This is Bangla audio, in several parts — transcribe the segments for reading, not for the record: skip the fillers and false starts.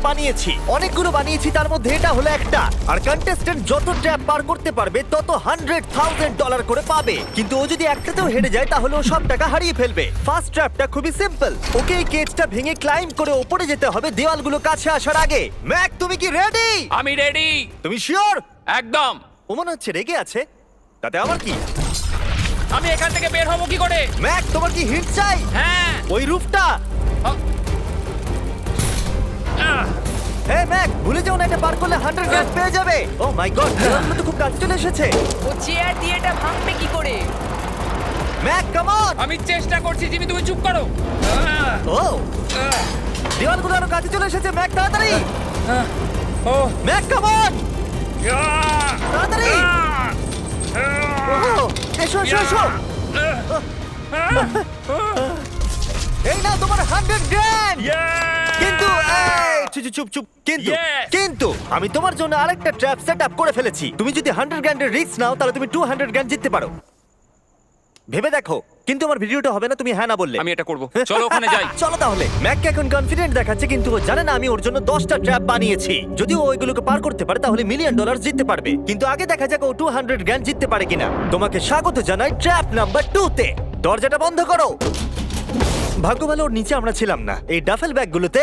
বানিয়েছি, অনেকগুলো বানিয়েছি, তার মধ্যে এটা হলো একটা। আর কন্টেস্ট্যান্ট যত ট্র্যাপ পার করতে পারবে তত $100,000 করে পাবে। কিন্তু ও যদি একটাতেও হেরে যায় তাহলে ও সব টাকা হারিয়ে ফেলবে। ফার্স্ট ট্র্যাপটা খুবই সিম্পল, ওকে এই কেজটা ভেঙে ক্লাইম্ব করে উপরে যেতে হবে দেওয়ালগুলো কাছে আসার আগে। ম্যাক, তুমি কি রেডি? আমি রেডি। তুমি শিওর? একদম। ও মনে হচ্ছে রেগে আছে, তাতে আমার কি? আমি এখান থেকে বের হবো কি করে? ম্যাক, তোমার কি হিট চাই? হ্যাঁ। ওই রুফটা। আহ, আহ, হে ম্যাক, ভুলে যাও না, এটা পার করলে 100 পেয়ে যাবে। ও মাই গড, তো খুব কাছে চলে এসেছে। ও চেয়ার দিয়ে এটা ভাঙবে কি করে? Mac, come on. আমি চেষ্টা করছি জিমি, তুমি চুপ করো। ও, দেওয়ালগুলো আরো কাছে চলে এসেছে। ম্যাক, তাড়াতাড়ি। ও ম্যাক, কাম অন, তাড়াতাড়ি। ও, এসো এসো এসো। এই নাও তোমার 100 কিন্তু এই, চুপ চুপ চুপ। কিন্তু Yes! কিন্তু আমি তোমার জন্য আরেকটা ট্র্যাপ সেট আপ করে ফেলেছি। তুমি যদি 100 এর রিস্ক নাও তাহলে তুমি 200 জিততে পারো। ভেবে দেখো। কিন্তু আমার ভিডিওটা হবে না তুমি হ্যাঁ না বললে। আমি এটা করব। চলো ওখানে যাই। চলো তাহলে। ম্যাককে এখন কনফিডেন্ট দেখাচ্ছে, কিন্তু ও জানে না আমি ওর জন্য 10টা ট্র্যাপ বানিয়েছি। যদি ও ওইগুলোকে পার করতে পারে তাহলে $1 মিলিয়ন জিততে পারবে। কিন্তু আগে দেখা যাক ও 200 জিততে পারে কিনা। তোমাকে স্বাগত জানাই ট্র্যাপ নাম্বার 2 তে। দরজাটা বন্ধ করো। ভাগ্য ভালো ওর নিচে আমরা ছিলাম না। এই ডাফেল ব্যাগগুলোতে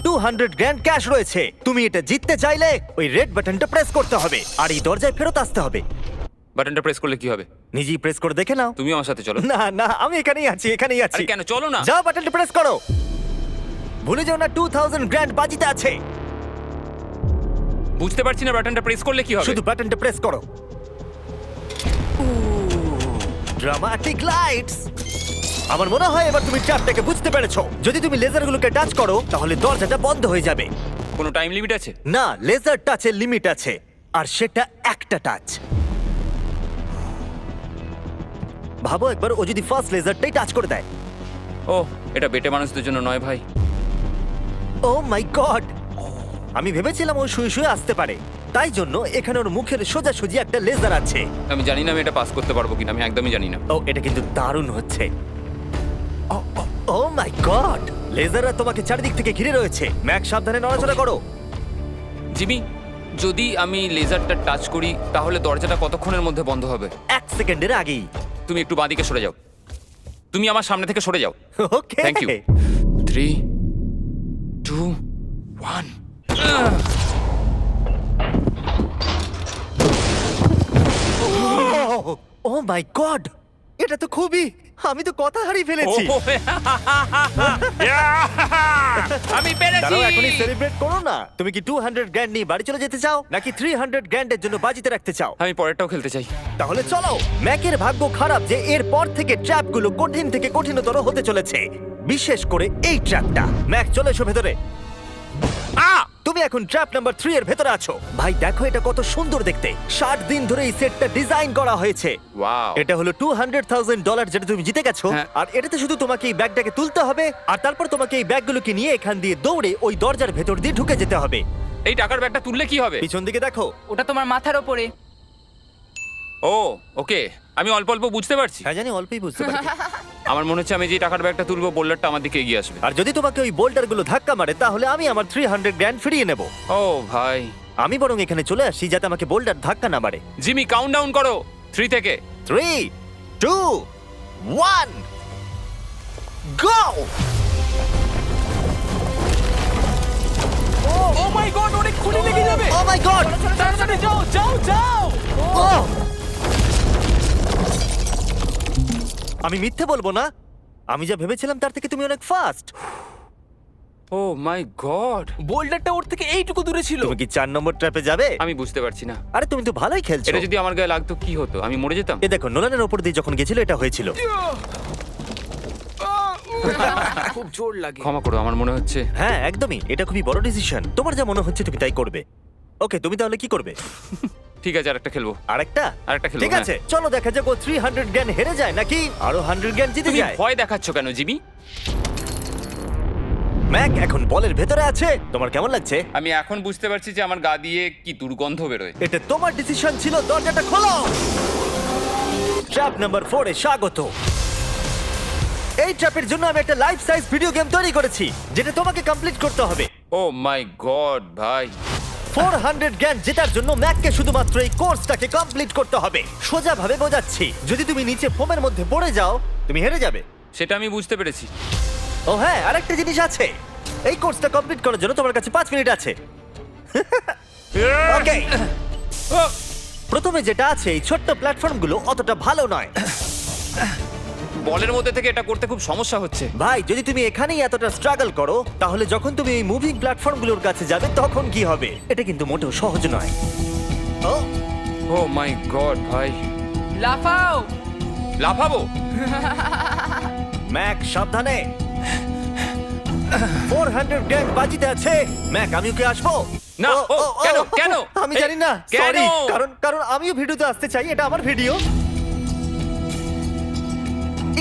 $200 ক্যাশ রয়েছে। তুমি এটা জিততে চাইলে ওই রেড বাটনটা প্রেস করতে হবে আর এই দরজায় ফেরত আসতে হবে। বাটনটা প্রেস করলে কি হবে? নিজেই প্রেস করে দেখে নাও। তুমি আমার সাথে চলো। না না, আমি এখানেই আছি, এখানেই আছি। আরে কেন, চলো না। যাও, বাটনটা প্রেস করো। ভুলে যাও না $2,000 বাজিতে আছে। বুঝতে পারছি না বাটনটা প্রেস করলে কি হবে। শুধু বাটনটা প্রেস করো। Dramatic lights. আমার মনে হয় এবার তুমি ট্র্যাপটাকে বুঝতে পেরেছো। যদি তুমি লেজারগুলোকে টাচ করো তাহলে দরজাটা বন্ধ হয়ে যাবে। কোনো টাইম লিমিট আছে? না, লেজার টাচের লিমিট আছে, আর সেটা একটা টাচ। ভাবো একবার, ও যদি ফার্স্ট লেজারটাই টাচ করে দেয়। ও, এটা বেটে মানুষদের জন্য নয় ভাই। ও মাই গড, আমি ভেবেছিলাম ও শুয়ে শুয়ে আসতে পারে, তাই জন্য এখানে ওর মুখের সোজাসুজি একটা লেজার আছে। আমি জানি না আমি এটা পাস করতে পারবো কিনা, আমি একদমই জানি না। ও, এটা কিন্তু দারুণ হচ্ছে। ও মাই গড, লেজাররা তোমাকে চারিদিক থেকে ঘিরে রয়েছে। ম্যাক, সাবধানে নড়াচড়া করো। জিমি, যদি আমি লেজারটা টাচ করি তাহলে দরজাটা কতক্ষণের মধ্যে বন্ধ হবে? 1 সেকেন্ডের আগেই। তুমি একটু বাঁদিকে সরে যাও। তুমি আমার সামনে থেকে সরে যাও। Okay, thank you. 3, 2, 1। Oh my god, এটা তো খুবই, আমি তো কথা হারিয়ে ফেলেছি। আমি পেরেছি। দাঁড়াও, এখনই সেলিব্রেট করো না। তুমি কি $200 নিয়ে বাড়ি চলে যেতে চাও নাকি $300 এর জন্য বাজিতে রাখতে চাও? আমি পরেরটাও খেলতে চাই। তাহলে চলো। ম্যাকের ভাগ্য খারাপ যে এর পর থেকে ট্র্যাপগুলো কঠিন থেকে কঠিনতর হতে চলেছে, বিশেষ করে এই ট্র্যাপটা। ম্যাক, চলে এসো ভেতরে। তুমি এখন ট্র্যাপ নাম্বার 3 এর ভেতরে আছো। ভাই দেখো এটা কত সুন্দর দেখতে। 60 দিন ধরে এই সেটটা ডিজাইন করা হয়েছে। ওয়াও। এটা হলো $200,000 যেটা তুমি জিতে গেছো। হ্যাঁ। আর এটাতে শুধু তোমাকে এই ব্যাগটাকে তুলতে হবে, আর তারপর তোমাকে এই ব্যাগগুলোকে নিয়ে এখান দিয়ে দৌড়ে ওই দরজার ভেতর দিয়ে ঢুকে যেতে হবে। এই টাকার ব্যাগটা তুললে কি হবে? পিছন দিকে দেখো। ওটা তোমার মাথার ওপরে। ও, ওকে। আমি অল্প অল্প বুঝতে পারছি। হ্যাঁ জানি, অল্পই বুঝতে পারি। আমার মনে হচ্ছে আমি যে টাকার ব্যাগটা তুলবো বোল্ডারটা আমার দিকে এগিয়ে আসবে। আর যদি তোমাকে ওই বোল্ডারগুলো ধাক্কা মারে তাহলে আমি আমার $300 ফিরিয়ে নেব। ও ভাই। আমি বরং এখানে চলে আসি যাতে আমাকে বোল্ডার ধাক্কা না মারে। জিমি, কাউন্ট ডাউন করো 3 থেকে। 3, 2, 1, গো! ও মাই গড, অনেক খুলে লেগে যাবে। ও মাই গড! তাড়াতাড়ি যাও যাও যাও। আমি মিথ্যে বলবো না, আমি যা ভেবেছিলাম তার থেকে তুমি অনেক ফাস্ট। O my god. বোল্ডারটা ওর থেকে এইটুকু দূরে ছিল। তুমি কি 4 নম্বর ট্র্যাপে যাবে? আমি বুঝতে পারছি না। আরে তুমি তো ভালোই খেলছো। এটা যদি আমার গায়ে লাগতো কি হতো? আমি মরে যেতাম। এ দেখো, নোলানের ওপর দিয়ে যখন গেছিল এটা হয়েছিল। খুব জোর লাগে। ক্ষমা করো, আমার মনে হচ্ছে। হ্যাঁ একদমই, এটা খুবই বড় ডিসিশন। তোমার যা মনে হচ্ছে তুমি তাই করবে। ওকে, তুমি তাহলে কি করবে? ঠিক আছে, আরেকটা খেলবো। আরেকটা? আরেকটা খেলবো, ঠিক আছে, চলো দেখা যাক ও $300 হেরে যায় নাকি আরো $100 জিতে তুমি যায়। ভয় দেখাচ্ছ কেন জিমি? ম্যাক এখন বলের ভেতরে আছে। তোমার কেমন লাগছে? আমি এখন বুঝতে পারছি যে আমার গা দিয়ে কি দুর্গন্ধ বেরোয়। এটা তোমার ডিসিশন ছিল। দরজাটা খোলো। ট্র্যাপ নাম্বার 4 এ স্বাগত। এই ট্র্যাপের জন্য আমি একটা লাইফ সাইজ ভিডিও গেম তৈরি করেছি যেটা তোমাকে কমপ্লিট করতে হবে। ও মাই গড ভাই 400 গ্র্যান্ড জেতার জন্য ম্যাককে শুধুমাত্র এই কোর্সটাকে কমপ্লিট করতে হবে। সোজাভাবে বোঝাচ্ছি, যদি তুমি নিচে ফোমের মধ্যে পড়ে যাও তুমি হেরে যাবে। সেটা আমি বুঝতে পেরেছি। ও হ্যাঁ, আরেকটা জিনিস আছে, এই কোর্সটা কমপ্লিট করার জন্য তোমার কাছে 5 মিনিট আছে। ওকে, প্রথমে যেটা আছে, এই ছোট্ট প্ল্যাটফর্মগুলো অতটা ভালো নয়। বলের মধ্যে থেকে এটা করতে খুব সমস্যা হচ্ছে। ভাই, যদি তুমি এখানেই এতটা স্ট্রাগল করো, তাহলে যখন তুমি এই মুভিং প্ল্যাটফর্মগুলোর কাছে যাবে তখন কি হবে? এটা কিন্তু মোটেও সহজ নয়। ও ও মাই গড ভাই, লাফাও। লাফাবো? ম্যাক, সাবধানে। 400 গ্র্যান্ড বাজিতে আছে। ম্যাক, আমি ওকে আসবো? না, কেন? আমি জানি না, কেন? সরি। কারণ আমিও ভিডিওতে আসতে চাই, এটা আমার ভিডিও।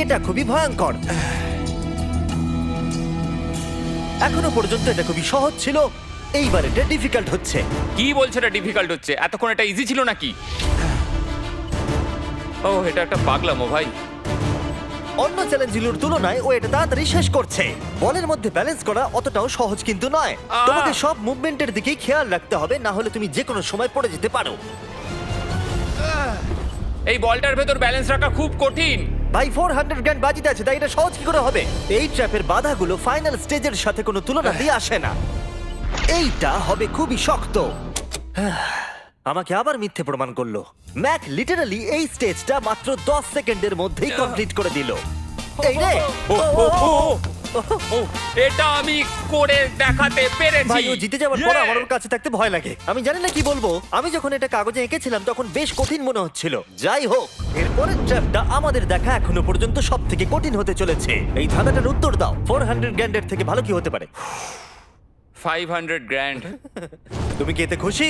এটা খুবই ভয়ঙ্কর। এখনো পর্যন্ত এটা খুবই সহজ ছিল, এইবার এটা ডিফিকাল্ট হচ্ছে। কি বলছো এটা ডিফিকাল্ট হচ্ছে? এতক্ষণ এটা ইজি ছিল নাকি? ও, এটা একটা পাগলামো ভাই। অন্য চ্যালেঞ্জগুলোর তুলনায় ও এটা তাড়াতাড়ি শেষ করছে। বলের মধ্যে ব্যালেন্স করা অতটাও সহজ কিন্তু নয়। তোমাকে সব মুভমেন্টের দিকেই খেয়াল রাখতে হবে, না হলে তুমি যে কোনো সময় পড়ে যেতে পারো। এই বলটার ভেতর ব্যালেন্স রাখা খুব কঠিন। ভাই, 400 গ্র্যান্ড বাজিতে আছে, তাই এটা সহজ কি করে হবে? এই ট্র্যাপের বাধাগুলো ফাইনাল স্টেজের সাথে কোনো তুলনাতেই আসে না। এইটা হবে খুবই শক্ত। আমাকে আবার মিথ্যে প্রমাণ করলো। ম্যাক লিটারালি এই স্টেজটা মাত্র 10 সেকেন্ডের মধ্যেই কমপ্লিট করে দিল। এই রে, ও, এটা আমি করে দেখাতে পেরেছি। ভাই, ও জিতে যাওয়ার পর Yeah! আমার ওর কাছে থাকতে ভয় লাগে। আমি জানি না কি বলবো। আমি যখন এটা কাগজে এঁকেছিলাম তখন বেশ কঠিন মনে হচ্ছিল। যাই হোক, এরপরের ট্র্যাপটা আমাদের দেখা এখনো পর্যন্ত সব থেকে কঠিন হতে চলেছে। এই ধাঁধাটার উত্তর দাও, 400 গ্র্যান্ডের থেকে ভালো কি হতে পারে? 500 গ্র্যান্ড। তুমি কি এতে খুশি,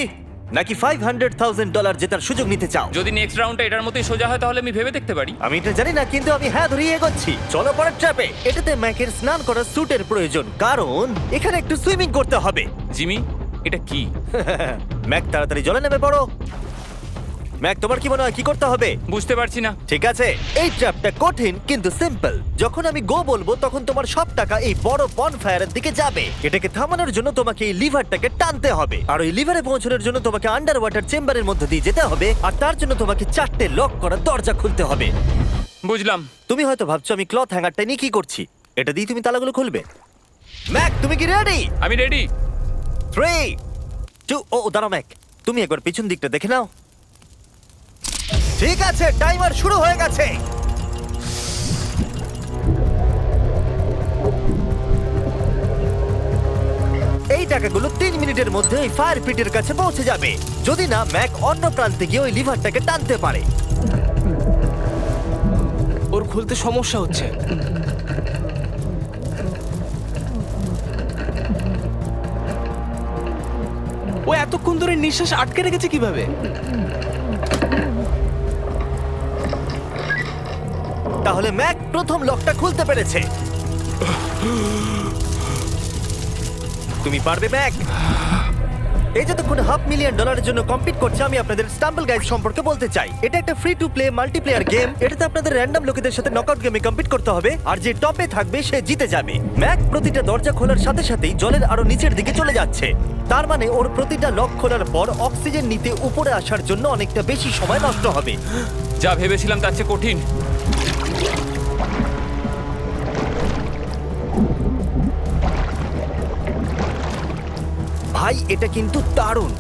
নাকি $500,000 জেতার সুযোগ নিতে চাও? যদি নেক্সট রাউন্ডটা এটার মতোই সোজা হয় তাহলে আমি ভেবে দেখতে পারি। আমি এটা জানি না, কিন্তু আমি হ্যাঁ ধরিয়ে এগোচ্ছি। চলো পরের ট্র্যাপে। এটাতে ম্যাকের স্নান করার স্যুটের প্রয়োজন, কারণ এখানে একটু সুইমিং করতে হবে। জিমি, এটা কি? ম্যাক, তাড়াতাড়ি জলে নেমে পড়ো। ম্যাক, তোমার কি মনে হয় কি করতে হবে? বুঝতে পারছি না। ঠিক আছে, এই ট্র্যাপটা কঠিন কিন্তু সিম্পল। যখন আমি গো বলবো তখন তোমার সব টাকা এই বড় বনফায়ারের দিকে যাবে। এটাকে থামানোর জন্য তোমাকে এই লিভারটাকে টানতে হবে, আর ওই লিভারে পৌঁছানোর জন্য তোমাকে আন্ডার ওয়াটার চেম্বারের মধ্যে দিয়ে যেতে হবে, আর তার জন্য তোমাকে 4টে লক করা দরজা খুলতে হবে। বুঝলাম। তুমি হয়তো ভাবছো আমি ক্লথ হ্যাঙ্গারটা নিয়ে কি করছি। এটা দিয়ে তুমি তালাগুলো খুলবে। ম্যাক, তুমি কি রেডি? আমি রেডি। 3, 2, ও দাঁড়াও ম্যাক, তুমি একবার পিছন দিকটা দেখে নাও। ঠিক আছে, টাইমার শুরু হয়ে গেছে। এই টাকাগুলো 3 মিনিটের মধ্যে ওই ফায়ার পিটের কাছে পৌঁছে যাবে, যদি না ম্যাক অন্য প্রান্তে গিয়ে ওই লিভারটাকে টানতে পারে। ওর খুলতে সমস্যা হচ্ছে। ও এতক্ষণ ধরে নিঃশ্বাস আটকে রেখেছে কিভাবে? তাহলে ম্যাক প্রথম লকটা খুলতে পেরেছে। তুমি পারবে ম্যাক। এই যতক্ষণ $500,000 জন্য কম্পিট করছে, আমি আপনাদের স্টাম্বল গাইজ সম্পর্কে বলতে চাই। এটা একটা free to play multiplayer game. এটাতে আপনাদের র্যান্ডম লোকেদের সাথে নকআউট গেমে কম্পিট করতে হবে, আর যে টপে থাকবে সে জিতে যাবে। ম্যাক প্রতিটা দরজা খোলার সাথে সাথেই জলের আরো নিচের দিকে চলে যাচ্ছে। তার মানে ওর প্রতিটা লক খোলার পর অক্সিজেন নিতে উপরে আসার জন্য অনেকটা বেশি সময় নষ্ট হবে। যা ভেবেছিলাম তার চেয়ে কঠিন। ভাই, এটা কিন্তু দারুণ।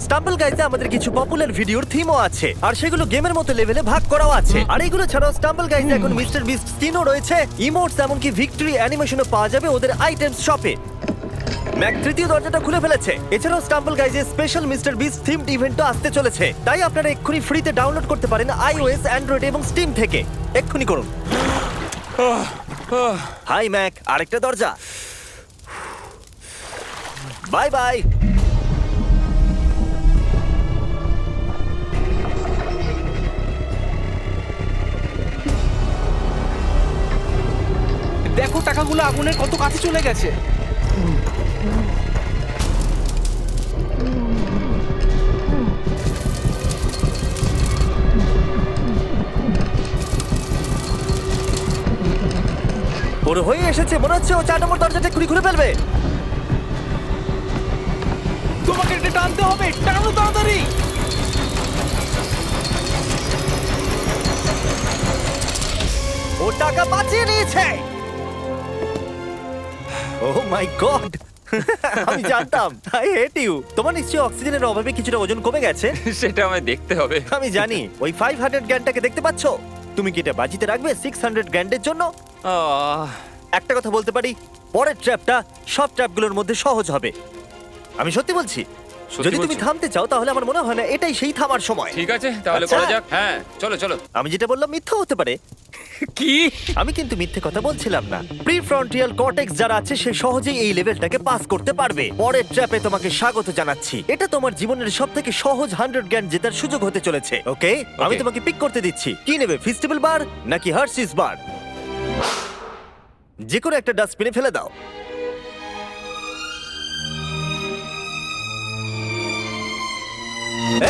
স্টাম্বল গাইজে আমাদের কিছু পপুলার ভিডিওর থিমও আছে, আর সেগুলো গেমের মতো লেভেলে ভাগ করাও আছে। আর এগুলো ছাড়াও স্টাম্বল গাইজে এখন মিস্টার বিস্ট স্কিনও রয়েছে, ইমোটস, এমনকি ভিক্টরি অ্যানিমেশনও পাওয়া যাবে ওদের আইটেমস শপে। ম্যাক তৃতীয় দরজাটা খুলে ফেলেছে। এছাড়াও স্টাম্বল গাইজে স্পেশাল মিস্টার বিস্ট থিমড ইভেন্টও আসতে চলেছে, তাই আপনারা এক্ষুনি ফ্রিতে ডাউনলোড করতে পারেন iOS, অ্যান্ড্রয়েড এবং স্টিম থেকে। এক্ষুনি করুন। হাই ম্যাক, আরেকটা দরজা। Bye bye. দেখো টাকাগুলো আগুনের কত কাছে চলে গেছে। ওর হয়ে এসেছে, মনে হচ্ছে ও 4 নম্বর দরজাটা খুলে ফেলবে। তোমাকে এটা টানতে হবে, টানো তাড়াতাড়ি। ও টাকা বাঁচিয়ে নিয়েছে। ওহ মাই গড, আমি জানতাম। I hate you. তোমার নিশ্চয়ই অক্সিজেনের অভাবে কিছুটা ওজন কমে গেছে। সেটা আমায় দেখতে হবে। আমি জানি। ওই 500 গ্র্যান্ডটাকে দেখতে পাচ্ছ? তুমি কি এটা বাজিতে রাখবে 600 গ্র্যান্ডের জন্য? আহ, একটা কথা বলতে পারি, পরের ট্র্যাপটা সব ট্র্যাপগুলোর মধ্যে সহজ হবে। আমি সত্যি বলছি। সত্যি যদি তুমি বলছো? থামতে চাও তাহলে আমার মনে হয় না এটাই সেই থামার সময়। ঠিক আছে তাহলে আচ্ছা। করা যাক। হ্যাঁ চলো চলো। আমি যেটা বললাম মিথ্যা হতে পারে। কি? আমি কিন্তু মিথ্যে কথা বলছিলাম না। প্রিফ্রন্টিয়াল কর্টেক্স যারা আছে সে সহজেই এই লেভেলটাকে পাস করতে পারবে। পরের ট্র্যাপে তোমাকে স্বাগত জানাচ্ছি। এটা তোমার জীবনের সবথেকে সহজ 100 গ্র্যান্ড জেতার সুযোগ হতে চলেছে। ওকে, আমি Okay. তোমাকে পিক করতে দিচ্ছি। কি নেবে, ফেস্টিভ্যাল বার নাকি হার্শিস বার? যে কোনো একটা ডাস্টবিনে ফেলে দাও।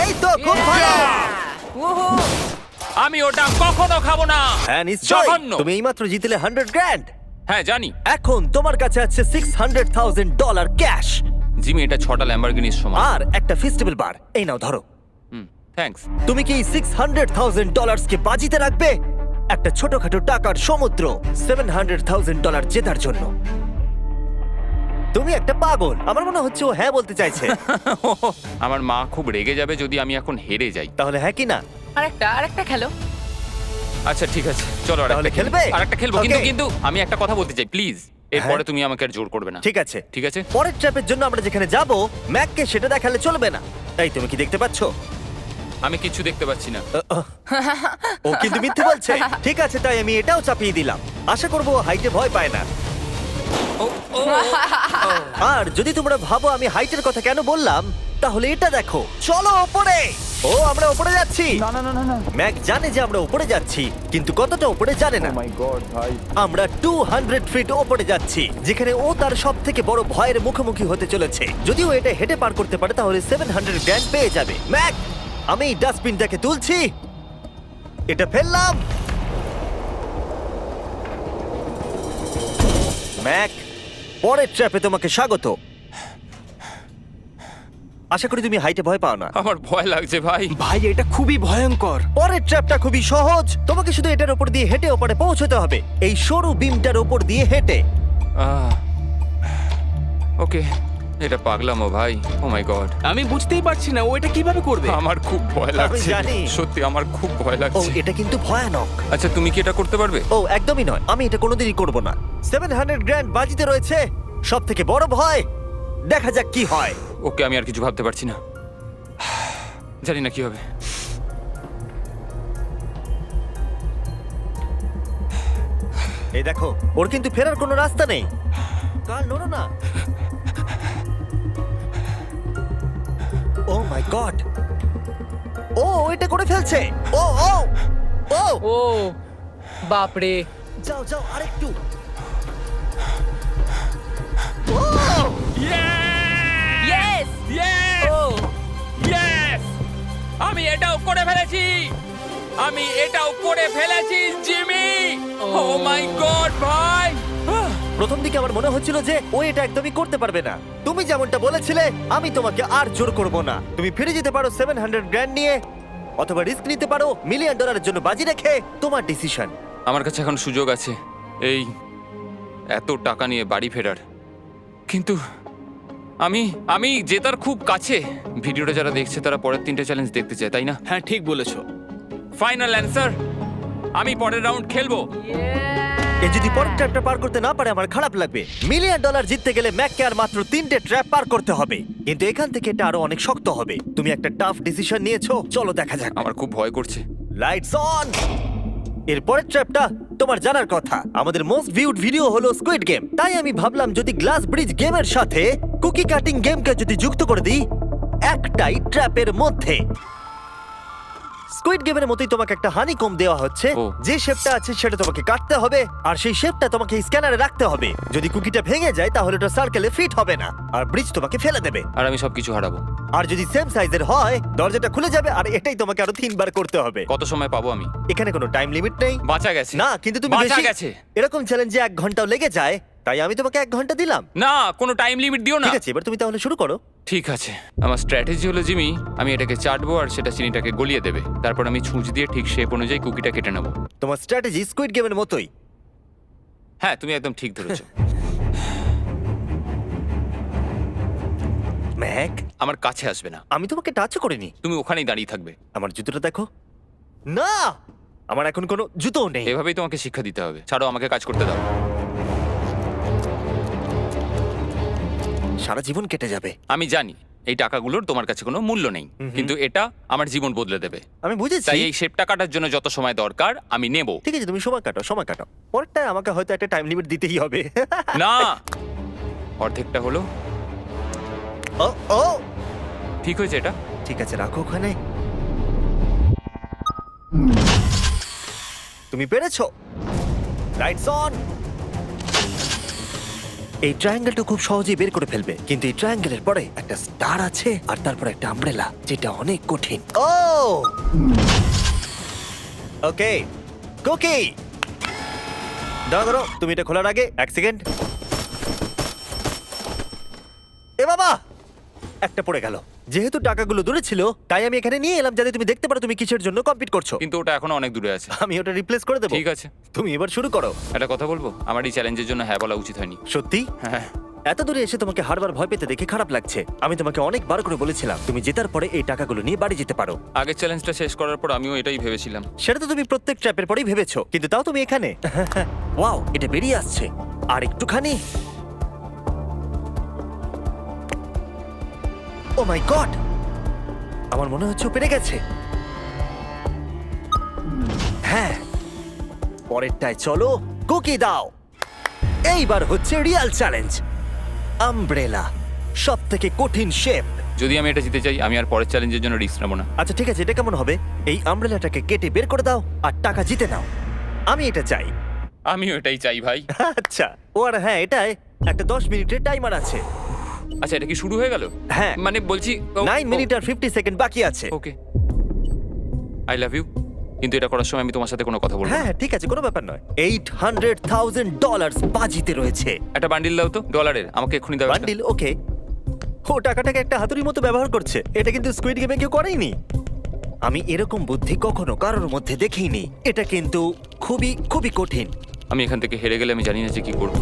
এই তো খুব ভালো। আমি ওটা কখনো খাবো না। হ্যাঁ নিশ্চয়ই। জঘন্য। তুমি এইমাত্র জিতলে 100 গ্র্যান্ড। হ্যাঁ জানি। এখন তোমার কাছে আছে $600,000 ক্যাশ জিমি এটা 6টা ল্যাম্বরগিনির সমান। আর একটা ফেস্টিভ্যাল বার। এই নাও ধরো। হুম থ্যাঙ্কস। তুমি কি $600,000 কে বাজিতে রাখবে একটা ছোটখাটো টাকার সমুদ্র $700,000 জেতার জন্য? তুমি একটা পাগল। আমার মনে হচ্ছে ও হ্যাঁ বলতে চাইছে। আমার মা খুব রেগে যাবে যদি আমি এখন হেরে যাই। তাহলে হ্যাঁ কি না? আরেকটা খেলো। আচ্ছা ঠিক আছে চলো তাহলে আরেকটা খেলবে? আরেকটা খেলবো। Okay. কিন্তু কিন্তু আমি একটা কথা বলতে চাই প্লিজ। এরপরে হ্যাঁ। তুমি আমাকে আর জোর করবে না। ঠিক আছে। ঠিক আছে। পরের ট্র্যাপের জন্য আমরা যেখানে যাব ম্যাককে সেটা দেখালে চলবে না। তাই তুমি কি দেখতে পাচ্ছ? আমি কিছু দেখতে পাচ্ছি না। ও কিন্তু মিথ্যে বলছে। ঠিক আছে, তাই আমি এটাও চাপিয়ে দিলাম। আশা করবো ও হাইটে ভয় পায় না। ও ও আর যদি তোমরা ভাবো আমি হাইটের কথা কেন বললাম, তাহলে এটা দেখো। চলো ওপরে। ও আমরা ওপরে যাচ্ছি। না না না না না। ম্যাক জানে যে আমরা ওপরে যাচ্ছি, কিন্তু কতটা ওপরে জানে না। মাই গড ভাই। আমরা 200 ফিট ওপরে যাচ্ছি, যেখানে ও তার সব থেকে বড় ভয়ের মুখোমুখি হতে চলেছে। যদি ও এটা হেঁটে পার করতে পারে তাহলে 700 গ্র্যান্ড পেয়ে যাবে। ম্যাক, আমি এই ডাস্টবিনটাকে তুলছি, এটা ফেললাম। ম্যাক, পরের ট্র্যাপে তোমাকে স্বাগত। আশা করি তুমি হাইটে ভয় পাও না। আমার ভয় লাগছে ভাই। ভাই এটা খুবই ভয়ঙ্কর। পরের ট্র্যাপটা খুবই সহজ। তোমাকে শুধু এটার উপর দিয়ে হেঁটে ওপরে পৌঁছতে হবে, এই সরু বিমটার উপর দিয়ে হেঁটে। ওকে এটা পাগলামো ভাই। ও মাই গড। আমি বুঝতেই পারছি না ও এটা কিভাবে করবে। আমার খুব ভয় লাগছে। জানি। সত্যি আমার খুব ভয় ও লাগছে। এটা কিন্তু ভয়ানক। আচ্ছা তুমি কি এটা করতে পারবে? ও একদমই নয়, আমি এটা কোনোদিনই করব না। 700 গ্র্যান্ড বাজিতে রয়েছে, সব থেকে বড় ভয়। দেখা যাক কি হয়। ওকে আমি আর কিছু ভাবতে পারছি না। জানি না কি হবে। এই দেখো, ওর কিন্তু ফেরার কোনো রাস্তা নেই। কাল নড়ো না। ও মাই গড, ও এটা করে ফেলছে। ও ও ও ও বাপরে। যাও যাও আরেকটু। ও ইয়েস। Yes! ও Yes! আমি এটাও করে ফেলেছি। আমি এটাও করে ফেলেছি জিমি। ও মাই গড ভাই। প্রথম দিকে আমার মনে হচ্ছিল যে ও এটা একদমই করতে পারবে না। তুমি যেমনটা বলেছিলে, আমি তোমাকে আর জোর করব না। তুমি ফিরে যেতে পারো 700 গ্র্যান্ড নিয়ে, অথবা রিস্ক নিতে পারো $1 মিলিয়ন জন্য বাজি রেখে। তোমার ডিসিশন। আমার কাছে এখন সুযোগ আছে এই এত টাকা নিয়ে বাড়ি ফেরার। কিন্তু আমি আমি জেতার খুব কাছে। ভিডিওটা যারা দেখছে তারা পরের 3টে চ্যালেঞ্জ দেখতে চায় তাই না? হ্যাঁ ঠিক বলেছো। ফাইনাল অ্যান্সার, আমি পরের রাউন্ড খেলবো। এ যদি পরের ট্র্যাপটা পার করতে না পারে আমার খারাপ লাগবে। $1 মিলিয়ন জিততে গেলে ম্যাককে আর মাত্র 3টে ট্র্যাপ পার করতে হবে, কিন্তু এখান থেকে এটা আরো অনেক শক্ত হবে। তুমি একটা টাফ ডিসিশন নিয়েছো, চলো দেখা যাক। আমার খুব ভয় করছে। Lights on. এর পরের ট্র্যাপটা তোমার জানার কথা। আমাদের মোস্ট ভিউড ভিডিও হলো স্কুইড গেম, তাই আমি ভাবলাম যদি গ্লাস ব্রিজ গেমের সাথে কুকি কাটিং গেমকে যদি যুক্ত করে দিই একটাই ট্র্যাপের মধ্যে। স্কুইড গেমের মতোই তোমাকে একটা হানিকম দেওয়া হচ্ছে। ও। যে শেপটা আছে সেটা তোমাকে কাটতে হবে, আর সেই শেপটা তোমাকে স্ক্যানারে রাখতে হবে। যদি কুকিটা ভেঙে যায় তাহলে ওটা সার্কেলে ফিট হবে না, আর ব্রিজ তোমাকে ফেলে দেবে। আর আমি সবকিছু হারাবো। আর যদি সেম সাইজের হয় দরজাটা খুলে যাবে, আর এটাই তোমাকে আরো 3 বার করতে হবে। কত সময় পাবো আমি? এখানে কোনো টাইম লিমিট নেই। বাঁচা গেছে। না, কিন্তু তুমি বাঁচা বেশি গেছে। এরকম চ্যালেঞ্জে 1 ঘন্টাও লেগে যায়, তাই আমি তোমাকে 1 ঘন্টা দিলাম। না, কোনো টাইম লিমিট দিও না। ঠিক আছে, এবার তুমি তাহলে শুরু করো। ঠিক আছে, আমার স্ট্র্যাটেজি হলো জিমি, আমি এটাকে চাটবো আর সেটা চিনিটাকে গলিয়ে দেবে। তারপর আমি ছুঁচ দিয়ে ঠিক শেপ অনুযায়ী কুকিটা কেটে নেবো। তোমার স্ট্র্যাটেজি স্কুইড গেমের মতোই। হ্যাঁ, তুমি একদম ঠিক ধরেছো। ম্যাক, আমার কাছে আসবে না। আমি তোমাকে টাচ করিনি। তুমি ওখানেই দাঁড়িয়ে থাকবে। আমার জুতোটা দেখো। না, আমার এখন কোনো জুতোও নেই। এভাবেই তোমাকে শিক্ষা দিতে হবে। ছাড়ো, আমাকে কাজ করতে দাও। সারা জীবন কেটে যাবে। আমি জানি এই টাকাগুলোর তোমার কাছে কোনো মূল্য নেই, কিন্তু এটা আমার জীবন বদলে দেবে। আমি বুঝেছি। তাই এই শেপটা কাটার জন্য যত সময় দরকার আমি নেব। ঠিক আছে, তুমি সময় কাটো, সময় কাটো। পরেরটায় আমাকে হয়তো একটা টাইম লিমিট দিতেই হবে। না, অর্ধেকটা হলো। ও ও, ঠিক হয়েছে এটা। ঠিক আছে, রাখো ওখানে। তুমি পেরেছো। Lights on. এই ট্রায়াঙ্গেলটা খুব সহজেই বের করে ফেলবে, কিন্তু এই ট্রায়াঙ্গেলের পরে একটা স্টার আছে, আর তারপর একটা আমব্রেলা, যেটা অনেক কঠিন। ও ওকে, কুকি দাঁড়াও দাঁড়াও, তুমি এটা খোলার আগে 1 সেকেন্ড। এ বাবা, একটা পড়ে গেল। যেহেতু টাকাগুলো দূরে ছিল, তাই আমি এখানে নিয়ে এলাম যাতে তুমি দেখতে পারো তুমি কিসের জন্য কম্পিট করছো। কিন্তু ওটা এখনো অনেক দূরে আছে। আমি ওটা রিপ্লেস করে দেবো। ঠিক আছে, তুমি এবার শুরু করো। একটা কথা বলবো, আমার এই চ্যালেঞ্জের জন্য হ্যাঁ বলা উচিত হয়নি। সত্যি? হ্যাঁ, এত দূরে এসে তোমাকে হারবার ভয় পেতে দেখে খারাপ লাগছে। আমি তোমাকে অনেকবার করে বলেছিলাম তুমি জেতার পরে এই টাকাগুলো নিয়ে বাড়ি যেতে পারো। আগের চ্যালেঞ্জটা শেষ করার পর আমিও এটাই ভেবেছিলাম। সেটা তো তুমি প্রত্যেক ট্র্যাপের পরেই ভেবেছো, কিন্তু তাও তুমি এখানে। ওয়াও, এটা বেরিয়ে আসছে। আর একটুখানি। ও মাই গড, আমার মনে হচ্ছে ও পেরে গেছে। হ্যাঁ, পরেরটায় চলো, কুকি দাও। এইবার হচ্ছে রিয়েল চ্যালেঞ্জ, আমব্রেলা, সব থেকে কঠিন শেপ। যদি আমি এটা জিতে চাই, আমি আর পরের চ্যালেঞ্জের জন্য রিস্ক নেবো না। আচ্ছা ঠিক আছে, এটা কেমন হবে? এই আমব্রেলাটাকে কেটে বের করে দাও আর টাকা জিতে নাও। আমি এটা চাই। আমিও এটাই চাই ভাই। আচ্ছা, ও আর হ্যাঁ, এটায় একটা 10 মিনিটের টাইমার আছে। আচ্ছা, এটা কি শুরু হয়ে গেল? হ্যাঁ। মানে বলছি 9 মিনিট আর 50 সেকেন্ড বাকি আছে। ওকে, আই লাভ ইউ। কিন্তু এটা করার সময় আমি তোমার সাথে কোনো কথা বলবো হ্যাঁ না। হ্যাঁ, ঠিক আছে, কোনো ব্যাপার নয়। $800,000 বাজিতে রয়েছে। একটা বান্ডিল দাও তো ডলারের, আমাকে এক্ষুনি দাও একটা। বান্ডিল? ওকে। ও টাকাটাকে একটা হাতুড়ির মতো ব্যবহার করছে। এটা কিন্তু স্কুইড গেমে কেউ করেইনি। আমি এরকম বুদ্ধি কখনো কারোর মধ্যে দেখিনি। এটা কিন্তু খুবই খুবই কঠিন। আমি এখান থেকে হেরে গেলে আমি জানি না যে কি করবো।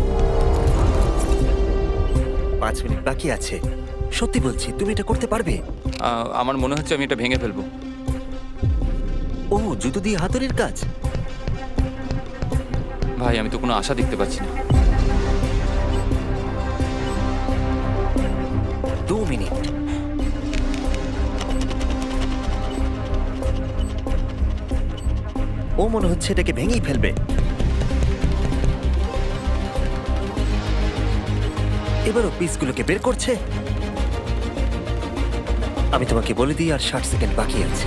5 মিনিট বাকি আছে। সত্যি বলছি, তুমি এটা করতে পারবে? আমার মনে হচ্ছে আমি এটা ভেঙে ফেলবো। ও, জুতো দিয়ে হাতুড়ির কাজ। ভাই, আমি তো কোনো আশা দেখতে পাচ্ছি না। 2 মিনিট। ও মনে হচ্ছে এটাকে ভেঙেই ফেলবে। এবারও পিসগুলোকে বের করছে। আমি তোমাকে বলে দিই, আর 60 সেকেন্ড বাকি আছে।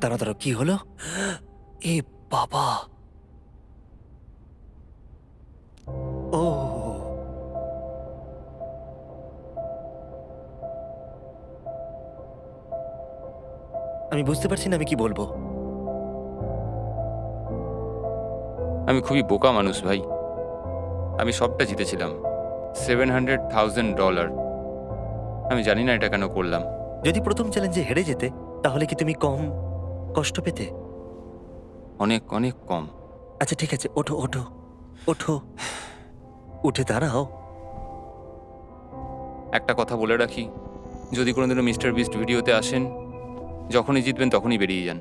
দাঁড়া দাঁড়া, কি হলো? এ বাবা, ও আমি বুঝতে পারছি না আমি কি বলবো। আমি খুবই বোকা মানুষ ভাই। আমি সবটা জিতেছিলাম, $700,000। আমি জানি না এটা কেন করলাম। যদি প্রথম চ্যালেঞ্জে হেরে যেতে, তাহলে কি তুমি কম কষ্ট পেতে? অনেক অনেক কম। আচ্ছা ঠিক আছে, ওঠো ওঠো ওঠো, উঠে দাঁড়াও। একটা কথা বলে রাখি, যদি কোনোদিনও মিস্টার বিস্ট ভিডিওতে আসেন, যখনই জিতবেন তখনই বেরিয়ে যান।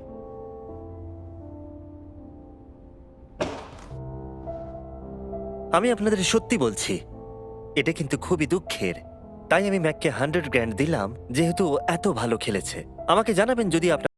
আমি আপনাদের সত্যি বলছি, এটা কিন্তু খুবই দুঃখের। তাই আমি ম্যাককে $100,000 দিলাম, যেহেতু ও এত ভালো খেলেছে। আমাকে জানাবেন যদি আপনার